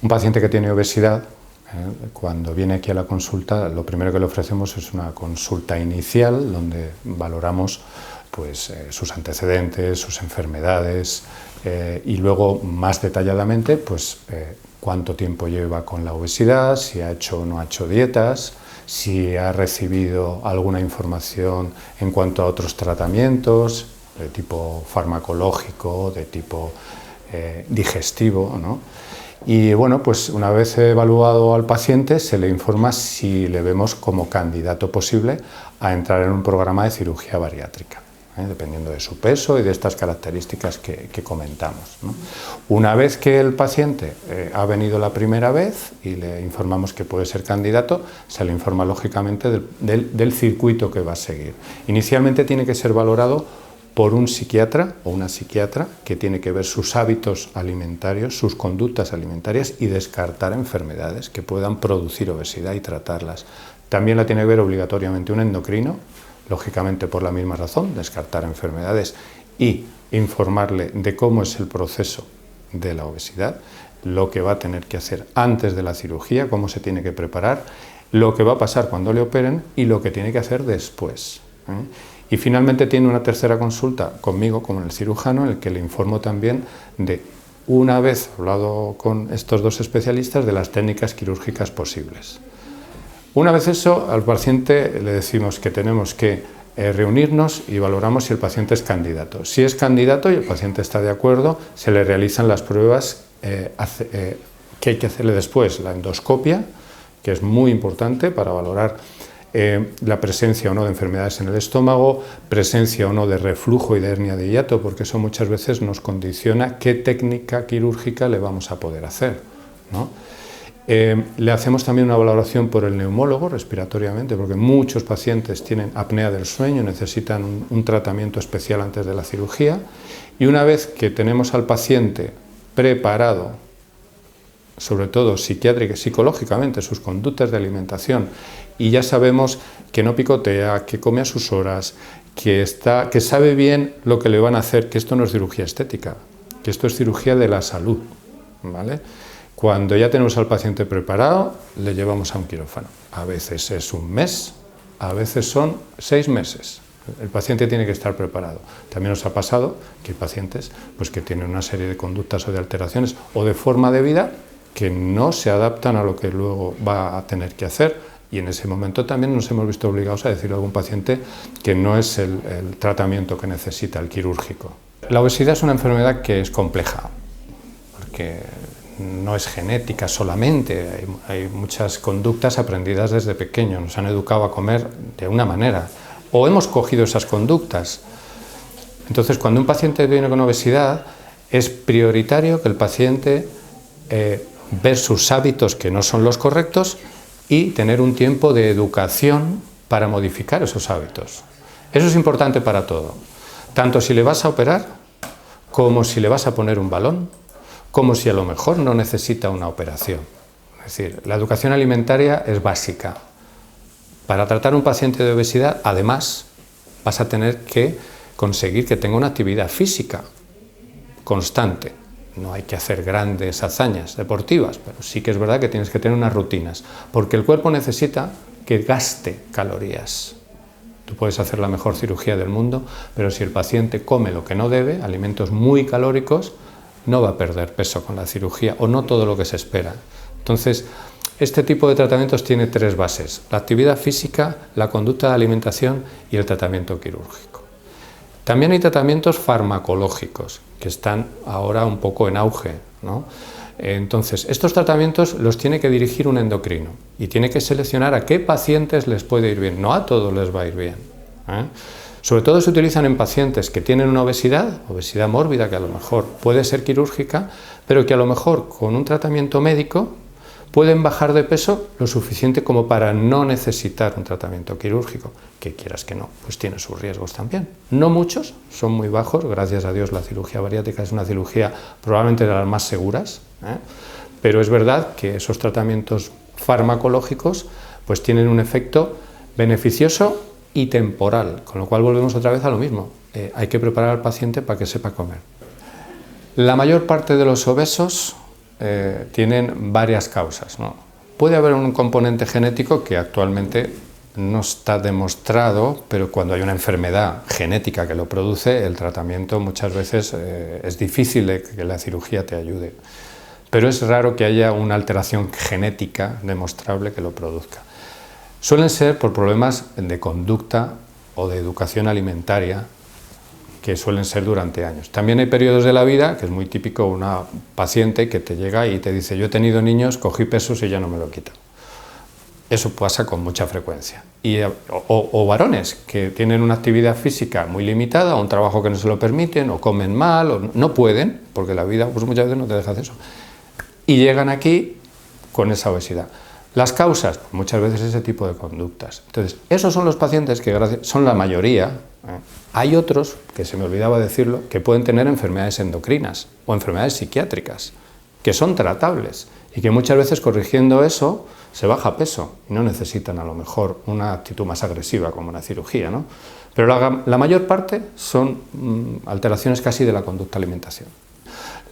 Un paciente que tiene obesidad, cuando viene aquí a la consulta, lo primero que le ofrecemos es una consulta inicial donde valoramos pues, sus antecedentes, sus enfermedades y luego más detalladamente pues, cuánto tiempo lleva con la obesidad, si ha hecho o no ha hecho dietas, si ha recibido alguna información en cuanto a otros tratamientos de tipo farmacológico, de tipo digestivo, ¿no? Y bueno, pues una vez evaluado al paciente se le informa si le vemos como candidato posible a entrar en un programa de cirugía bariátrica, dependiendo de su peso y de estas características que comentamos, ¿no? Una vez que el paciente ha venido la primera vez y le informamos que puede ser candidato, se le informa lógicamente del circuito que va a seguir. Inicialmente tiene que ser valorado por un psiquiatra o una psiquiatra que tiene que ver sus hábitos alimentarios, sus conductas alimentarias y descartar enfermedades que puedan producir obesidad y tratarlas. También la tiene que ver obligatoriamente un endocrino, lógicamente por la misma razón, descartar enfermedades y informarle de cómo es el proceso de la obesidad, lo que va a tener que hacer antes de la cirugía, cómo se tiene que preparar, lo que va a pasar cuando le operen y lo que tiene que hacer después. Y finalmente tiene una tercera consulta conmigo, como el cirujano, en el que le informo también de, una vez hablado con estos dos especialistas, de las técnicas quirúrgicas posibles. Una vez eso, al paciente le decimos que tenemos que reunirnos y valoramos si el paciente es candidato. Si es candidato y el paciente está de acuerdo, se le realizan las pruebas que hay que hacerle después, la endoscopia, que es muy importante para valorar la presencia o no de enfermedades en el estómago, presencia o no de reflujo y de hernia de hiato, porque eso muchas veces nos condiciona qué técnica quirúrgica le vamos a poder hacer, ¿no? Le hacemos también una valoración por el neumólogo respiratoriamente, porque muchos pacientes tienen apnea del sueño, necesitan un tratamiento especial antes de la cirugía, y una vez que tenemos al paciente preparado, sobre todo psiquiátrica y psicológicamente, sus conductas de alimentación, y ya sabemos que no picotea, que come a sus horas, que sabe bien lo que le van a hacer, que esto no es cirugía estética, que esto es cirugía de la salud, ¿vale? Cuando ya tenemos al paciente preparado, le llevamos a un quirófano. A veces es un mes, a veces son 6 meses. El paciente tiene que estar preparado. También nos ha pasado que hay pacientes pues, que tienen una serie de conductas o de alteraciones o de forma de vida que no se adaptan a lo que luego va a tener que hacer, y en ese momento también nos hemos visto obligados a decirle a algún paciente que no es el tratamiento que necesita, el quirúrgico. La obesidad es una enfermedad que es compleja, porque no es genética solamente, hay muchas conductas aprendidas desde pequeño, nos han educado a comer de una manera, o hemos cogido esas conductas. Entonces, cuando un paciente viene con obesidad, es prioritario que el paciente ver sus hábitos que no son los correctos y tener un tiempo de educación para modificar esos hábitos. Eso es importante para todo, tanto si le vas a operar, como si le vas a poner un balón, como si a lo mejor no necesita una operación. Es decir, la educación alimentaria es básica. Para tratar a un paciente de obesidad, además, vas a tener que conseguir que tenga una actividad física constante. No hay que hacer grandes hazañas deportivas, pero sí que es verdad que tienes que tener unas rutinas, porque el cuerpo necesita que gaste calorías. Tú puedes hacer la mejor cirugía del mundo, pero si el paciente come lo que no debe, alimentos muy calóricos, no va a perder peso con la cirugía, o no todo lo que se espera. Entonces, este tipo de tratamientos tiene 3 bases: la actividad física, la conducta de alimentación y el tratamiento quirúrgico. También hay tratamientos farmacológicos, que están ahora un poco en auge, ¿no? Entonces, estos tratamientos los tiene que dirigir un endocrino y tiene que seleccionar a qué pacientes les puede ir bien, no a todos les va a ir bien, ¿eh? Sobre todo se utilizan en pacientes que tienen una obesidad mórbida, que a lo mejor puede ser quirúrgica, pero que a lo mejor con un tratamiento médico pueden bajar de peso lo suficiente como para no necesitar un tratamiento quirúrgico, que quieras que no, pues tiene sus riesgos también. No muchos, son muy bajos, gracias a Dios la cirugía bariátrica es una cirugía probablemente de las más seguras, pero es verdad que esos tratamientos farmacológicos pues tienen un efecto beneficioso y temporal, con lo cual volvemos otra vez a lo mismo, hay que preparar al paciente para que sepa comer. La mayor parte de los obesos tienen varias causas, ¿no? Puede haber un componente genético que actualmente no está demostrado, pero cuando hay una enfermedad genética que lo produce, el tratamiento muchas veces es difícil de que la cirugía te ayude. Pero es raro que haya una alteración genética demostrable que lo produzca. Suelen ser por problemas de conducta o de educación alimentaria, que suelen ser durante años. También hay periodos de la vida, que es muy típico, una paciente que te llega y te dice: yo he tenido niños, cogí pesos y ya no me lo quito. Eso pasa con mucha frecuencia. O varones que tienen una actividad física muy limitada, o un trabajo que no se lo permiten, o comen mal, o no pueden, porque la vida pues muchas veces no te deja hacer eso. Y llegan aquí con esa obesidad. Las causas, muchas veces ese tipo de conductas. Entonces, esos son los pacientes que son la mayoría. Hay otros, que se me olvidaba decirlo, que pueden tener enfermedades endocrinas o enfermedades psiquiátricas, que son tratables y que muchas veces corrigiendo eso se baja peso y no necesitan a lo mejor una actitud más agresiva como una cirugía, ¿no? Pero la mayor parte son alteraciones casi de la conducta alimentación.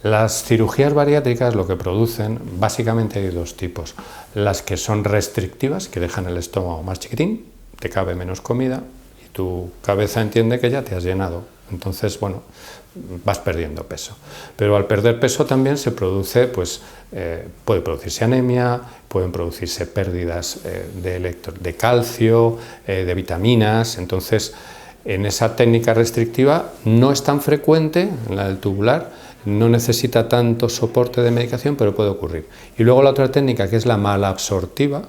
Las cirugías bariátricas lo que producen, básicamente hay dos tipos. Las que son restrictivas, que dejan el estómago más chiquitín, te cabe menos comida y tu cabeza entiende que ya te has llenado. Entonces, bueno, vas perdiendo peso. Pero al perder peso también se produce, puede producirse anemia, pueden producirse pérdidas de calcio, de vitaminas. Entonces, en esa técnica restrictiva no es tan frecuente, en la del tubular, no necesita tanto soporte de medicación, pero puede ocurrir. Y luego la otra técnica, que es la malabsortiva,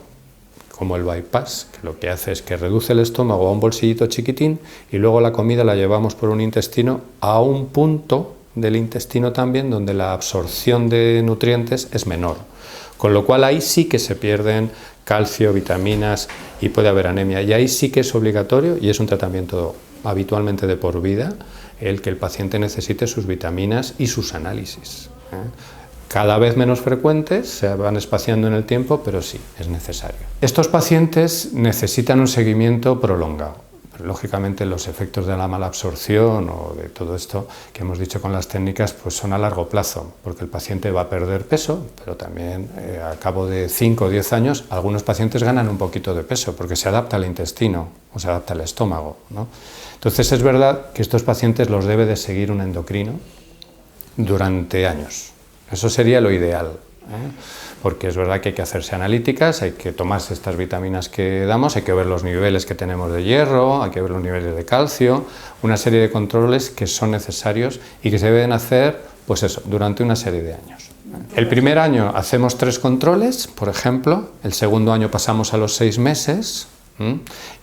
como el bypass, que lo que hace es que reduce el estómago a un bolsillito chiquitín y luego la comida la llevamos por un intestino a un punto del intestino también donde la absorción de nutrientes es menor. Con lo cual ahí sí que se pierden calcio, vitaminas y puede haber anemia. Y ahí sí que es obligatorio, y es un tratamiento habitualmente de por vida, el que el paciente necesite sus vitaminas y sus análisis. Cada vez menos frecuentes, se van espaciando en el tiempo, pero sí, es necesario. Estos pacientes necesitan un seguimiento prolongado. Pero, lógicamente, los efectos de la mala absorción o de todo esto que hemos dicho con las técnicas pues son a largo plazo, porque el paciente va a perder peso, pero también a cabo de 5 o 10 años algunos pacientes ganan un poquito de peso porque se adapta al intestino o se adapta al estómago, ¿no? Entonces es verdad que estos pacientes los debe de seguir un endocrino durante años. Eso sería lo ideal, porque es verdad que hay que hacerse analíticas, hay que tomarse estas vitaminas que damos, hay que ver los niveles que tenemos de hierro, hay que ver los niveles de calcio, una serie de controles que son necesarios y que se deben hacer, pues eso, durante una serie de años. El primer año hacemos 3 controles, por ejemplo, el segundo año pasamos a los 6 meses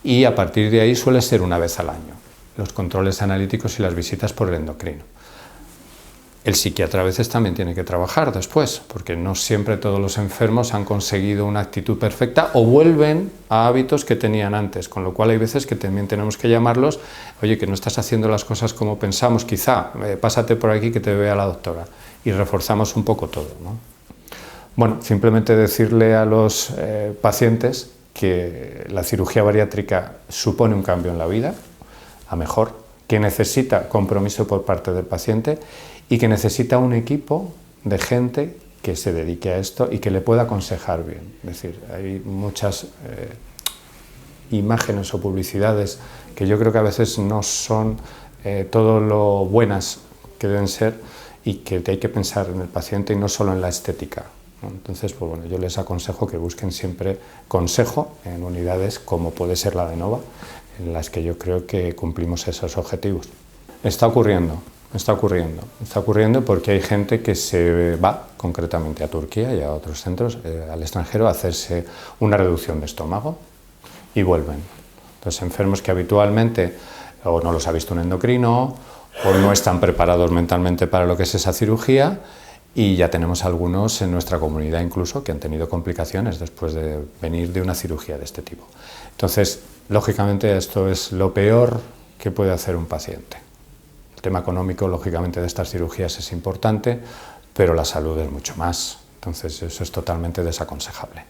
y a partir de ahí suele ser una vez al año, los controles analíticos y las visitas por el endocrino. El psiquiatra a veces también tiene que trabajar después, porque no siempre todos los enfermos han conseguido una actitud perfecta o vuelven a hábitos que tenían antes, con lo cual hay veces que también tenemos que llamarlos: oye, que no estás haciendo las cosas como pensamos, quizá, pásate por aquí que te vea la doctora, y reforzamos un poco todo, ¿no? Bueno, simplemente decirle a los pacientes que la cirugía bariátrica supone un cambio en la vida, a mejor, que necesita compromiso por parte del paciente y que necesita un equipo de gente que se dedique a esto y que le pueda aconsejar bien. Es decir, hay muchas imágenes o publicidades que yo creo que a veces no son todo lo buenas que deben ser y que hay que pensar en el paciente y no solo en la estética, ¿no? Entonces, pues bueno, yo les aconsejo que busquen siempre consejo en unidades como puede ser la de Nova, en las que yo creo que cumplimos esos objetivos. Está ocurriendo porque hay gente que se va concretamente a Turquía y a otros centros, al extranjero, a hacerse una reducción de estómago y vuelven. Entonces, enfermos que habitualmente o no los ha visto un endocrino o no están preparados mentalmente para lo que es esa cirugía, y ya tenemos algunos en nuestra comunidad incluso que han tenido complicaciones después de venir de una cirugía de este tipo. Entonces, lógicamente, esto es lo peor que puede hacer un paciente. El tema económico, lógicamente, de estas cirugías es importante, pero la salud es mucho más. Entonces, eso es totalmente desaconsejable.